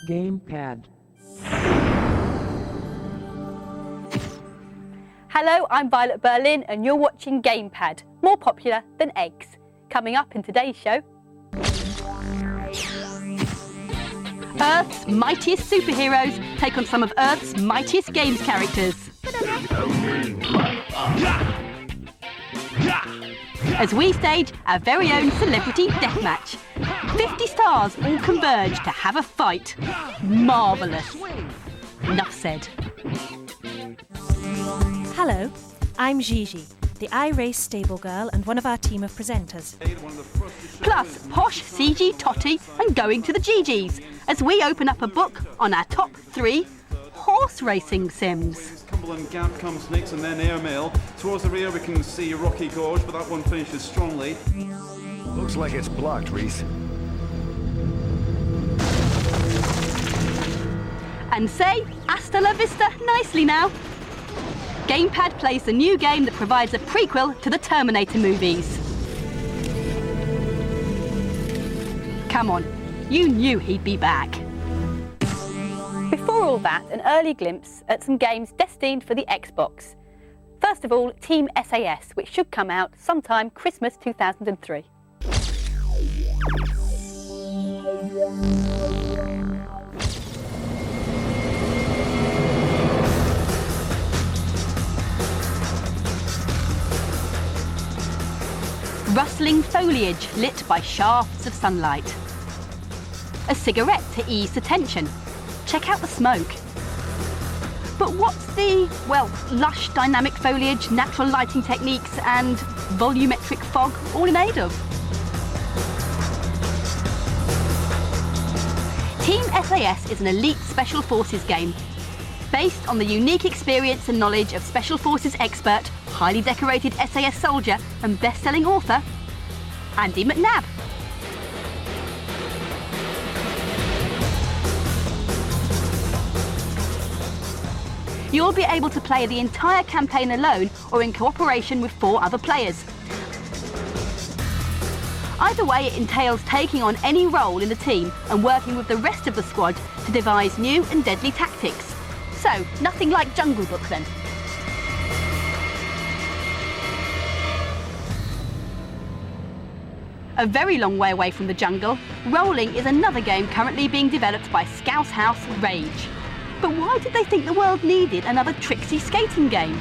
Gamepad. Hello, I'm Violet Berlin and you're watching Gamepad, more popular than eggs. Coming up in today's show, Earth's mightiest superheroes take on some of Earth's mightiest games characters. As we stage our very own celebrity deathmatch. 50 stars all converge to have a fight. Marvellous. Enough said. Hello, I'm Gigi, the iRace stable girl and one of our team of presenters. Plus, posh CG Totty and going to the GGs as we open up a book on our top 3 horse racing sims. Cumberland Gap comes next and then Airmail. Towards the rear we can see Rocky Gorge, but that one finishes strongly. Looks like it's blocked, Reese. And say hasta la vista nicely now. Gamepad plays the new game that provides a prequel to the Terminator movies. Come on, you knew he'd be back. Before all that, an early glimpse at some games destined for the Xbox. First of all, Team SAS, which should come out sometime Christmas 2003. Rustling foliage lit by shafts of sunlight. A cigarette to ease the tension. Check out the smoke. But what's the, well, lush dynamic foliage, natural lighting techniques and volumetric fog all in aid of? Team SAS is an elite Special Forces game based on the unique experience and knowledge of Special Forces expert, highly decorated SAS soldier and best-selling author, Andy McNabb. You'll be able to play the entire campaign alone or in cooperation with 4 other players. Either way, it entails taking on any role in the team and working with the rest of the squad to devise new and deadly tactics. So, nothing like Jungle Book then. A very long way away from the jungle, Rolling is another game currently being developed by Scouse House Rage. But why did they think the world needed another tricksy skating game?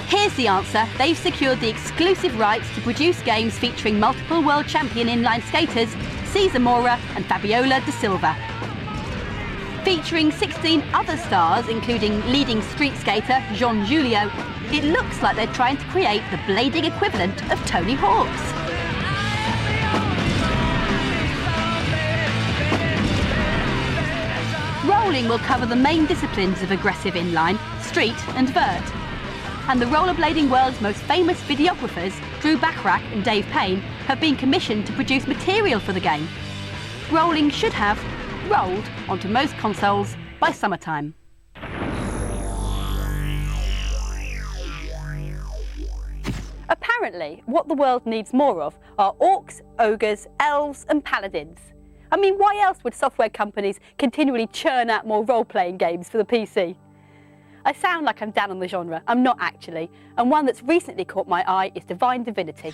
Here's the answer. They've secured the exclusive rights to produce games featuring multiple world champion inline skaters Cesar Mora and Fabiola da Silva. Featuring 16 other stars, including leading street skater Jean Julio, it looks like they're trying to create the blading equivalent of Tony Hawk's. Rolling will cover the main disciplines of aggressive inline, street and vert. And the rollerblading world's most famous videographers, Drew Bachrach and Dave Payne, have been commissioned to produce material for the game. Rolling should have rolled onto most consoles by summertime. Apparently, what the world needs more of are orcs, ogres, elves and paladins. I mean, why else would software companies continually churn out more role-playing games for the PC? I sound like I'm down on the genre. I'm not actually. And one that's recently caught my eye is Divine Divinity.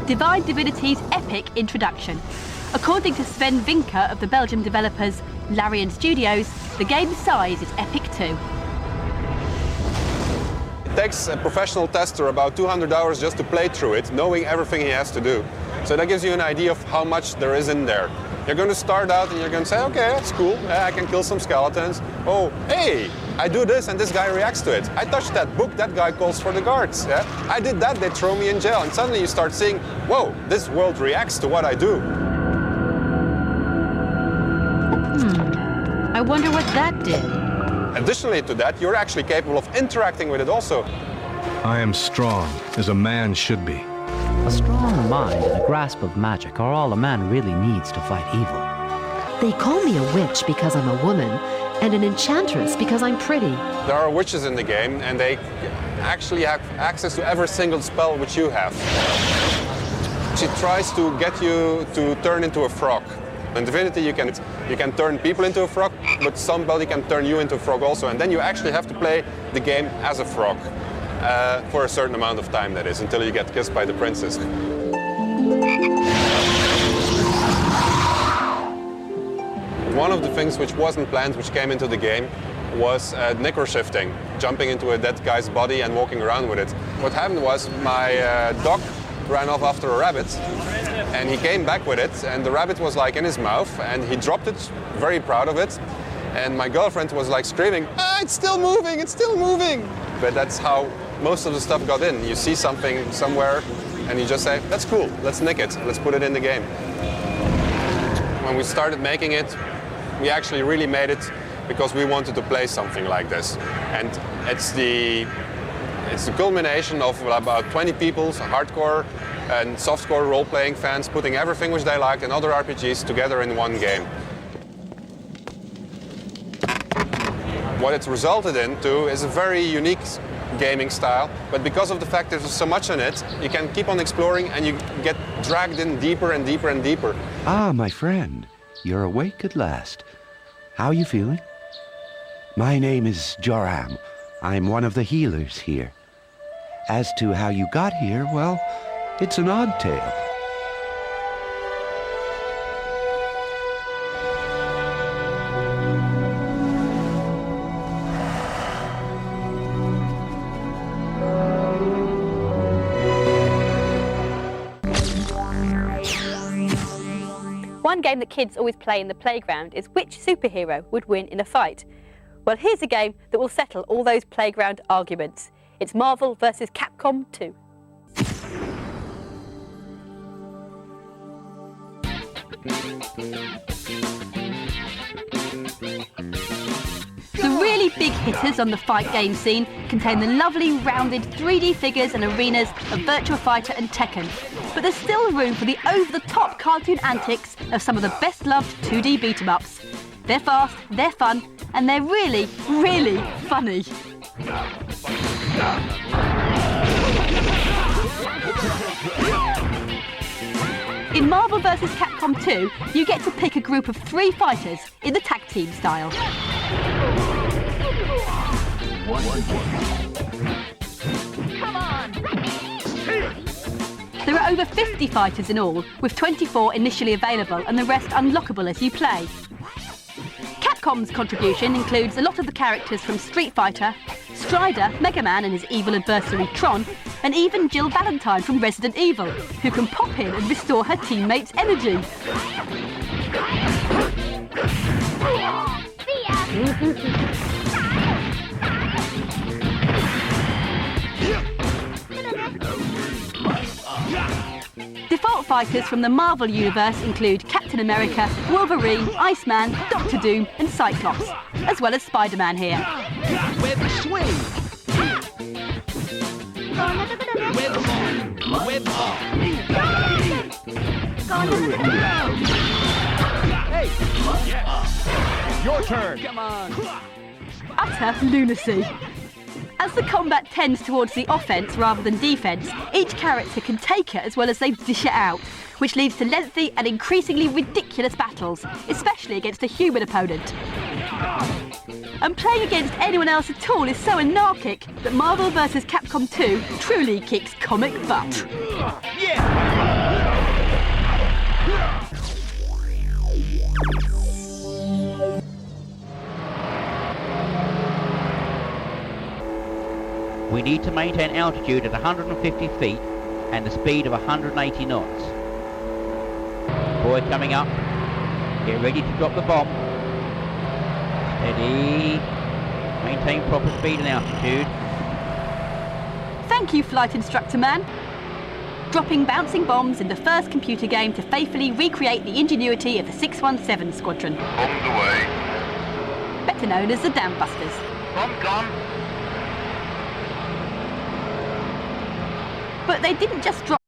Divine Divinity's epic introduction. According to Sven Vinker of the Belgian developers Larian Studios, the game's size is epic too. It takes a professional tester about 200 hours just to play through it, knowing everything he has to do. So that gives you an idea of how much there is in there. You're going to start out and you're going to say, okay, that's cool. I can kill some skeletons. Oh, hey, I do this and this guy reacts to it. I touched that book, that guy calls for the guards. Yeah? I did that, they throw me in jail. And suddenly you start seeing, whoa, this world reacts to what I do. I wonder what that did. Additionally to that, you're actually capable of interacting with it also. I am strong, as a man should be. A strong mind and a grasp of magic are all a man really needs to fight evil. They call me a witch because I'm a woman, and an enchantress because I'm pretty. There are witches in the game, and they actually have access to every single spell which you have. She tries to get you to turn into a frog. In Divinity, you can turn people into a frog, but somebody can turn you into a frog also, and then you actually have to play the game as a frog. For a certain amount of time, that is, until you get kissed by the princess. One of the things which wasn't planned, which came into the game, was necro shifting, jumping into a dead guy's body and walking around with it. What happened was my dog ran off after a rabbit, and he came back with it, and the rabbit was like in his mouth, and he dropped it, very proud of it. And my girlfriend was like screaming, it's still moving, it's still moving. But that's how most of the stuff got in. You see something somewhere and you just say, that's cool, let's nick it, let's put it in the game. When we started making it, we actually really made it because we wanted to play something like this. And it's the culmination of about 20 people, hardcore and softcore role-playing fans, putting everything which they liked and other RPGs together in one game. What it's resulted into is a very unique gaming style, but because of the fact there's so much in it, you can keep on exploring and you get dragged in deeper and deeper and deeper. Ah, my friend, you're awake at last. How are you feeling? My name is Joram. I'm one of the healers here. As to how you got here, well, it's an odd tale. One game that kids always play in the playground is which superhero would win in a fight. Well, here's a game that will settle all those playground arguments. It's Marvel vs. Capcom 2. The really big hitters on the fight game scene contain the lovely rounded 3D figures and arenas of Virtua Fighter and Tekken. But there's still room for the over-the-top cartoon antics of some of the best-loved 2D beat-em-ups. They're fast, they're fun, and they're really, really funny. In Marvel vs. Capcom 2, you get to pick a group of 3 fighters in the tag team style. Come on! There are over 50 fighters in all, with 24 initially available and the rest unlockable as you play. Capcom's contribution includes a lot of the characters from Street Fighter, Strider, Mega Man and his evil adversary Tron, and even Jill Valentine from Resident Evil, who can pop in and restore her teammates' energy. Default fighters from the Marvel Universe include Captain America, Wolverine, Iceman, Doctor Doom and Cyclops, as well as Spider-Man here. Web swing! Web ball! Web ball! Hey! Your turn! Come on! Utter lunacy. As the combat tends towards the offense rather than defense, each character can take it as well as they dish it out, which leads to lengthy and increasingly ridiculous battles, especially against a human opponent. And playing against anyone else at all is so anarchic that Marvel vs. Capcom 2 truly kicks comic butt. We need to maintain altitude at 150 feet and the speed of 180 knots. Boy coming up. Get ready to drop the bomb. Steady. Maintain proper speed and altitude. Thank you, Flight Instructor Man. Dropping bouncing bombs in the first computer game to faithfully recreate the ingenuity of the 617 Squadron. Bombs away. Better known as the Dam Busters. Bomb gone. But they didn't just drop